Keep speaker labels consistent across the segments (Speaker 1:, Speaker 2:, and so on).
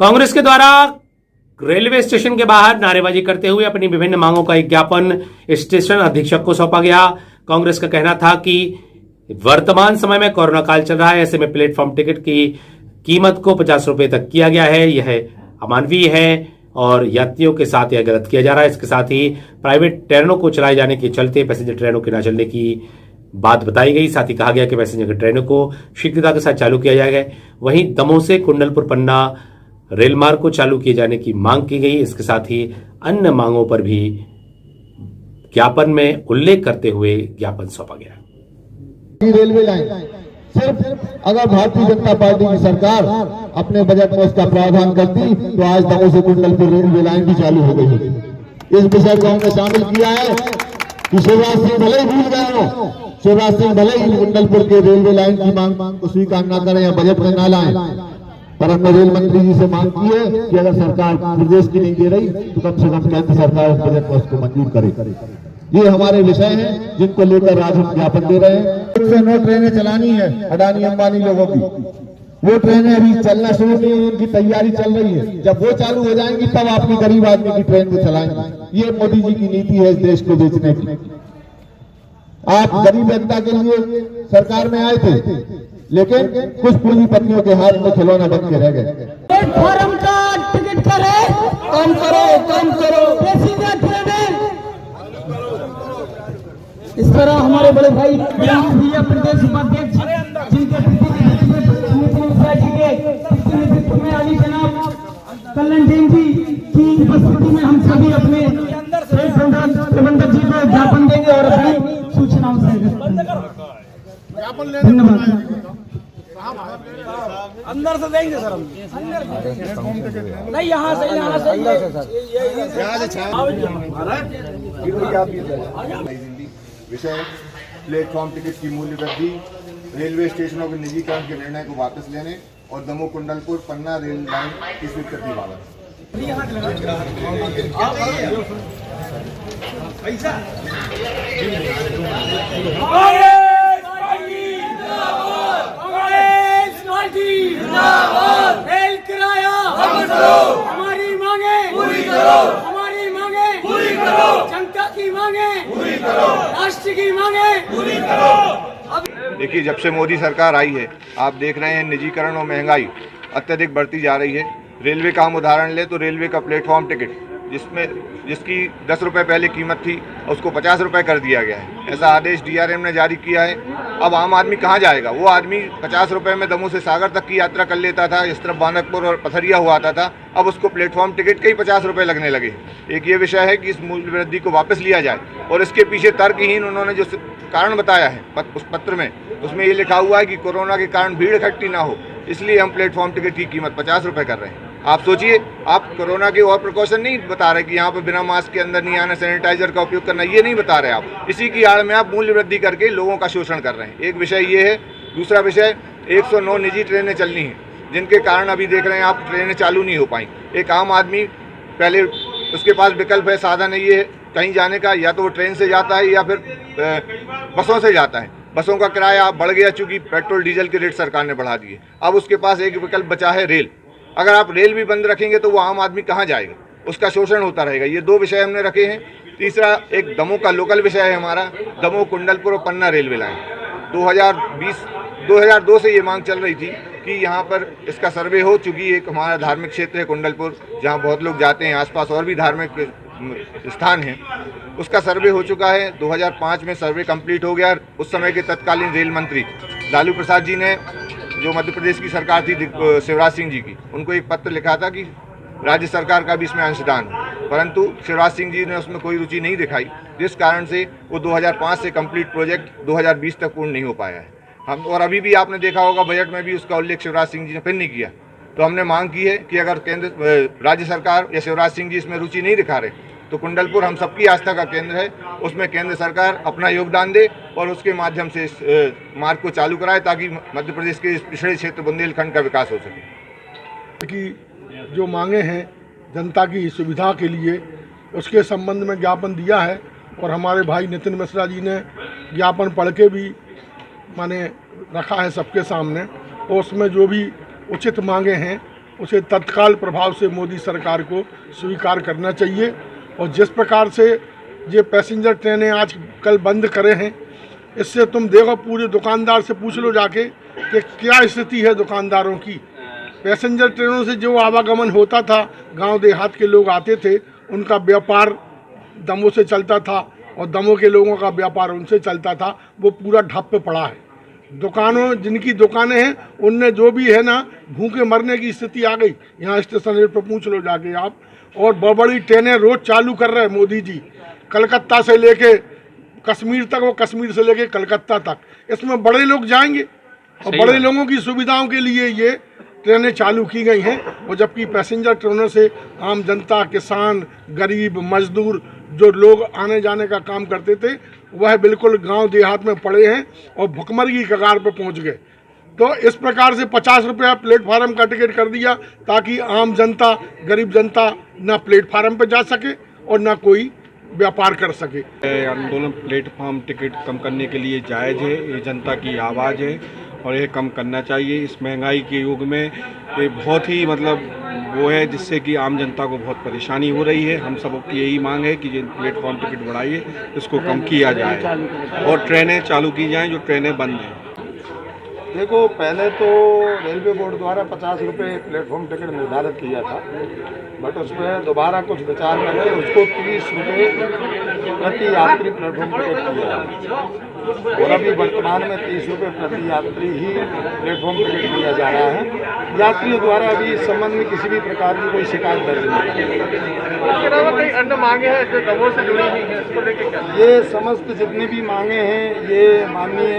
Speaker 1: कांग्रेस के द्वारा railway station के बाहर नारेबाजी करते हुए अपनी विभिन्न मांगों का एक ज्ञापन स्टेशन अधीक्षक को सौंपा गया। कांग्रेस का कहना था कि वर्तमान समय में कोरोना काल चल रहा है, ऐसे में प्लेटफॉर्म टिकट की कीमत को 50 रुपए तक किया गया है, यह अमानवीय है और यात्रियों के साथ यह गलत किया जा रहा है। इसके साथ ही प्राइवेट ट्रेनों को चलाए जाने के चलते पैसेंजर ट्रेनों के न चलने की बात बताई गई। साथ ही कहा गया कि पैसेंजर ट्रेनों को शीघ्रता के साथ चालू किया जाएगा। वहीं दमोह से कुंडलपुर पन्ना रेल मार्ग को चालू किए जाने की मांग की गई। इसके साथ ही अन्य मांगों पर भी ज्ञापन में उल्लेख करते हुए ज्ञापन सौंपा गया।
Speaker 2: रेलवे लाइन सिर्फ अगर भारतीय जनता पार्टी की सरकार अपने बजट में उसका प्रावधान करती तो आज दमोह से कुंडलपुर रेलवे लाइन भी चालू हो गई होती। इस विषय को हमने शामिल किया है कि शिवराज सिंह भले ही भूल गए हो, शिवराज सिंह भले ही कुंडलपुर के रेलवे लाइन की मांग को स्वीकार न करें या बजट में न लाएं, पर हमने रेल मंत्री जी से मांग की है कि अगर सरकार प्रदेश की नहीं दे रही तो कम से कम केंद्र सरकार उस बजट में उसको मंजूर करे। ये हमारे विषय हैं जिनको लेकर आज हम ज्ञापन दे रहे हैं। 109 ट्रेनें चलानी है अडानी अंबानी लोगों की, वो ट्रेनें अभी चलना शुरू नहीं हुई, उनकी तैयारी चल रही है। जब वो चालू हो जाएंगी तब आपकी गरीब आदमी की ट्रेन को चलाएंगे। ये मोदी जी की नीति है इस देश को बेचने की। आप गरीब जनता के लिए सरकार में आए थे, लेकिन कुछ पूंजीपतियों के हाथ में खिलौना बन के रह गए।
Speaker 3: प्लेटफॉर्म का टिकट करे, कम करो पैसेंजर ट्रेनें। इस तरह हमारे बड़े भाई प्रदेश उपाध्यक्ष जिनके नेतृत्व में अली जनाब कल्याण जैन जी की उपस्थिति में हम सभी अपने प्रबंधक जी को ज्ञापन देंगे और अपनी सूचनाओं से धन्यवाद।
Speaker 4: अंदर से देंगे सर हम, नहीं यहाँ से
Speaker 5: विषय प्लेटफॉर्म टिकट की मूल्य वृद्धि, रेलवे स्टेशनों के निजीकरण के निर्णय को वापस लेने और दमोह कुंडलपुर पन्ना रेल लाइन की स्वीकृति बाबत।
Speaker 3: रेल किराया हमारी मांगे पूरी करो, हमारी मांगे पूरी करो, जनता की मांगे पूरी करो, राष्ट्र की मांगे पूरी करो।
Speaker 5: देखिए, जब से मोदी सरकार आई है आप देख रहे हैं निजीकरण और महंगाई अत्यधिक बढ़ती जा रही है। रेलवे का हम उदाहरण ले तो रेलवे का प्लेटफॉर्म टिकट जिसकी 10 रुपये पहले कीमत थी उसको 50 रुपये कर दिया गया है। ऐसा आदेश DRM ने जारी किया है। अब आम आदमी कहाँ जाएगा? वो आदमी 50 रुपये में दमोह से सागर तक की यात्रा कर लेता था, इस तरफ बांदकपुर और पथरिया हुआ आता था, अब उसको प्लेटफॉर्म टिकट के ही 50 रुपये लगने लगे। एक ये विषय है कि इस मूल्य वृद्धि को वापस लिया जाए और इसके पीछे तर्कहीन उन्होंने जो कारण बताया है उस पत्र में, उसमें ये लिखा हुआ है कि कोरोना के कारण भीड़ इकट्ठी ना हो, इसलिए हम प्लेटफॉर्म टिकट की कीमत 50 रुपये कर रहे हैं। आप सोचिए, आप कोरोना के और प्रिकॉशन नहीं बता रहे कि यहाँ पर बिना मास्क के अंदर नहीं आना, सैनिटाइजर का उपयोग करना, ये नहीं बता रहे आप। इसी की आड़ में आप मूल्य वृद्धि करके लोगों का शोषण कर रहे हैं। एक विषय ये है। दूसरा विषय, 109 निजी ट्रेनें चलनी हैं जिनके कारण अभी देख रहे हैं आप ट्रेनें चालू नहीं हो पाई। एक आम आदमी पहले उसके पास विकल्प है, साधन है ये कहीं जाने का, या तो वो ट्रेन से जाता है या फिर बसों से जाता है। बसों का किराया बढ़ गया चूँकि पेट्रोल डीजल के रेट सरकार ने बढ़ा दिए। अब उसके पास एक विकल्प बचा है रेल। अगर आप रेल भी बंद रखेंगे तो वो आम आदमी कहाँ जाएगा? उसका शोषण होता रहेगा। ये दो विषय हमने रखे हैं। तीसरा एक दमोह का लोकल विषय है हमारा, दमोह कुंडलपुर और पन्ना रेलवे लाइन। 2002 से ये मांग चल रही थी कि यहाँ पर इसका सर्वे हो, चूँकि एक हमारा धार्मिक क्षेत्र है कुंडलपुर, जहाँ बहुत लोग जाते हैं, आसपास और भी धार्मिक स्थान हैं। उसका सर्वे हो चुका है। 2005 में सर्वे कंप्लीट हो गया। उस समय के तत्कालीन रेल मंत्री लालू प्रसाद जी ने, जो मध्य प्रदेश की सरकार थी शिवराज सिंह जी की, उनको एक पत्र लिखा था कि राज्य सरकार का भी इसमें अंशदान हो, परंतु शिवराज सिंह जी ने उसमें कोई रुचि नहीं दिखाई, जिस कारण से वो 2005 से कंप्लीट प्रोजेक्ट 2020 तक पूर्ण नहीं हो पाया है। हम और अभी भी आपने देखा होगा बजट में भी उसका उल्लेख शिवराज सिंह जी ने फिर नहीं किया। तो हमने मांग की है कि अगर राज्य सरकार या शिवराज सिंह जी इसमें रुचि नहीं दिखा रहे तो कुंडलपुर हम सबकी आस्था का केंद्र है, उसमें केंद्र सरकार अपना योगदान दे और उसके माध्यम से इस मार्ग को चालू कराए ताकि मध्य प्रदेश के पिछड़े क्षेत्र बुंदेलखंड का विकास हो सके।
Speaker 6: कि जो मांगे हैं जनता की सुविधा के लिए, उसके संबंध में ज्ञापन दिया है और हमारे भाई नितिन मिश्रा जी ने ज्ञापन पढ़ के भी माने रखा है सबके सामने। और उसमें जो भी उचित मांगे हैं उसे तत्काल प्रभाव से मोदी सरकार को स्वीकार करना चाहिए। और जिस प्रकार से ये पैसेंजर ट्रेनें आज कल बंद करे हैं, इससे तुम देखो, पूरे दुकानदार से पूछ लो जाके कि क्या स्थिति है दुकानदारों की। पैसेंजर ट्रेनों से जो आवागमन होता था, गांव देहात के लोग आते थे, उनका व्यापार दमों से चलता था और दमों के लोगों का व्यापार उनसे चलता था, वो पूरा ठप पे पड़ा है। दुकानों, जिनकी दुकानें हैं, उनने जो भी है ना, भूखे मरने की स्थिति आ गई। यहाँ स्टेशन रेट पर पूछ लो जाके आप। और बड़ी ट्रेनें रोज चालू कर रहे हैं मोदी जी, कलकत्ता से लेके कश्मीर तक, वो कश्मीर से लेके कलकत्ता तक। इसमें बड़े लोग जाएंगे और बड़े लोगों की सुविधाओं के लिए ये ट्रेनें चालू की गई हैं। और जबकि पैसेंजर ट्रेनों से आम जनता, किसान, गरीब, मजदूर, जो लोग आने जाने का काम करते थे, वह बिल्कुल गांव देहात में पड़े हैं और भुखमरी की कगार पर पहुंच गए। तो इस प्रकार से 50 रुपया प्लेटफार्म का टिकट कर दिया ताकि आम जनता, गरीब जनता ना प्लेटफार्म पर जा सके और ना कोई व्यापार कर सके।
Speaker 7: आंदोलन प्लेटफॉर्म टिकट कम करने के लिए जायज़ है, ये जनता की आवाज़ है और ये कम करना चाहिए। इस महंगाई के युग में ये बहुत ही वो है, जिससे कि आम जनता को बहुत परेशानी हो रही है। हम सब की यही मांग है कि ये प्लेटफॉर्म टिकट बढ़ाइए, इसको कम किया जाए और ट्रेनें चालू की जाएँ जो ट्रेनें बंद हैं।
Speaker 4: देखो, पहले तो रेलवे बोर्ड द्वारा 50 रुपये प्लेटफॉर्म टिकट निर्धारित किया था, बट उस पर दोबारा कुछ विचार करके उसको 30 रुपये प्रति यात्री प्लेटफॉर्म टिकट किया और अभी वर्तमान में 30 रुपये प्रति यात्री ही प्लेटफॉर्म टिकट दिया जा रहा है। यात्रियों द्वारा अभी इस संबंध में किसी भी प्रकार की कोई शिकायत दर्ज नहीं है।
Speaker 6: इसके अलावा कई अन्य मांगे हैं जो दमों से जुड़ी हुई हैं, इसको लेकर क्या?
Speaker 4: ये समस्त जितनी भी मांगे हैं, ये माननीय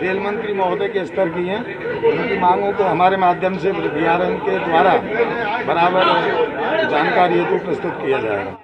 Speaker 4: रेल मंत्री महोदय के स्तर की हैं। उनकी मांगों को हमारे माध्यम से DRM के द्वारा बराबर जानकारी हेतु प्रस्तुत किया जाएगा।